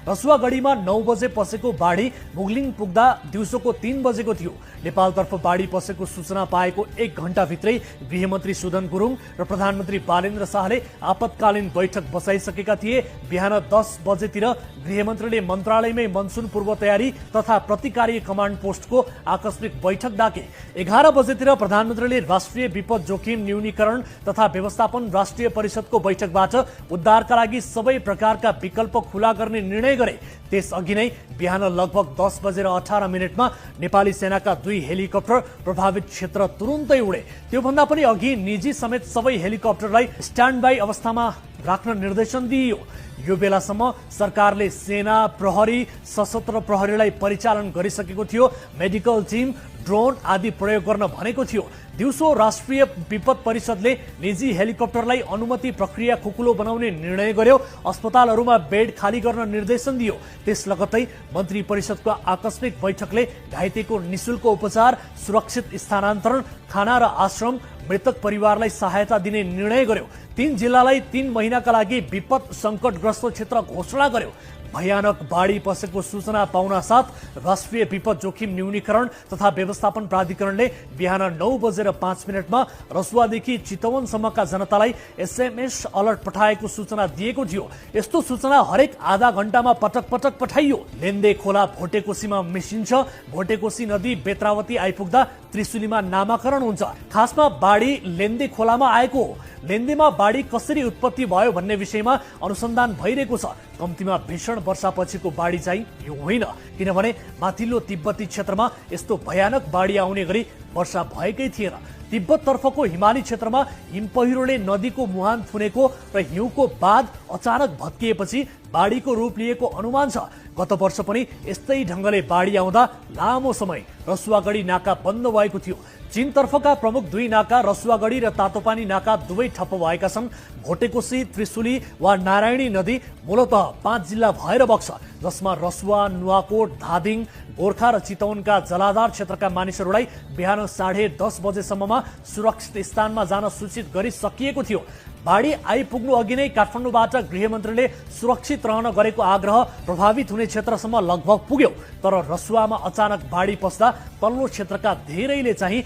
रसुवागढीमा 9 बजे पसेको बाढी मुगलिङ पुग्दा दिउँसोको 3 बजेको थियो। नेपालतर्फ बाढी पसेको सूचना पाएको 1 घण्टाभित्रै गृहमन्त्री सुदन गुरुङ र प्रधानमन्त्री बालेन्द्र शाहले आपतकालीन बैठक बसाइसकेका थिए। बिहान 10 बजेतिर गृहमन्त्रीले मन्त्रालयमै मनसुन पूर्व तयारी तथा प्रतिकार्य कमान्ड पोस्टको आकस्मिक बैठक डाके। 11 बजेतिर प्रधानमन्त्रीले राष्ट्रिय विपद जोखिम न्यूनीकरण तथा व्यवस्थापन राष्ट्रिय परिषदको बैठकबाट उद्धारका लागि सबै प्रकारका विकल्प खुला गर्ने निर्णय गरे। त्यसअघि नै बिहान लगभग 10:18 नेपाली सेनाका 2 हेलिकप्टर प्रभावित क्षेत्र तुरुन्तै उडे। त्योभन्दा पनि अघि निजी समेत सबै हेलिकप्टरलाई स्ट्यान्ड बाई अवस्थामा राख्न निर्देशन दिइयो। यो बेलासम्म सरकारले सेना, प्रहरी, सशस्त्र प्रहरीलाई परिचालन गरिसकेको थियो। मेडिकल टिम, ड्रोन आदि प्रयोग गर्न भनेको थियो। दिउँसो राष्ट्रिय विपद परिषदले निजी हेलिकप्टरलाई अनुमति प्रक्रिया खुकुलो बनाउने निर्णय गर्यो। अस्पतालहरूमा बेड खाली गर्न निर्देशन दियो। त्यस लगत्तै मन्त्री परिषदको आकस्मिक बैठकले घाइतेको निशुल्क उपचार, सुरक्षित स्थानान्तरण, खाना र आश्रम, मृतक परिवारलाई सहायता दिने निर्णय गर्यो। 3 जिल्लालाई 3 महिनाका लागि विपद संकटग्रस्त क्षेत्र घोषणा गर्यो। भयानक बाढी पसेको सूचना पाउनासाथ राष्ट्रिय विपद जोखिम न्यूनीकरण तथा व्यवस्थापन प्राधिकरणले बिहान 9:05 रसुवादेखि चितवनसम्मका जनतालाई एसएमएस अलर्ट पठाएको सूचना दिएको थियो। यस्तो सूचना हरेक आधा घण्टामा पटक पटक पठाइयो। लेन्दे खोला भोटेकोसीमा मिसिन्छ। भोटेकोसी नदी बेत्रावती आइपुग्दा त्रिशुलीमा नामाकरण हुन्छ। खासमा बाढी लेन्दे खोलामा आएको हो। लेन्देमा बाढी कसरी उत्पत्ति भयो भन्ने विषयमा अनुसन्धान भइरहेको छ। कम्तीमा भीषण वर्षापछिको बाढी चाहिँ यो होइन, किनभने माथिल्लो तिब्बती क्षेत्रमा यस्तो भयानक बाढी आउने गरी वर्षा भएकै थिएन। तिब्बततर्फको हिमाली क्षेत्रमा हिमपहिरोले नदीको मुहान थुनेको र हिउँको बाँध अचानक भत्किएपछि बाढीको रूप लिएको अनुमान छ। गत वर्ष पनि यस्तै ढंगले बाढी आउँदा लामो समय रसुवागढी नाका बन्द भएको थियो। चीनतर्फका प्रमुख 2 नाका रसुवागढी र तातोपानी नाका दुवै ठप्प भएका छन्। भोटेकोसी, त्रिशुली वा नारायणी नदी मूलतः 5 जिल्ला भएर बग्छ, जसमा रसुवा, नुवाकोट, धादिङ, गोर्खा र चितवनका जलाधार क्षेत्रका मानिसहरूलाई बिहान 10:30 बजेसम्ममा सुरक्षित स्थानमा जान सूचित गरिसकिएको थियो। बाढी आइपुग्नु अघि नै काठमाडौँबाट गृहमन्त्रीले सुरक्षित रहन गरेको आग्रह प्रभावित हुने क्षेत्रसम्म लगभग पुग्यो। तर रसुवामा अचानक बाढी पस्दा तल्लो क्षेत्रका धेरैले चाहिँ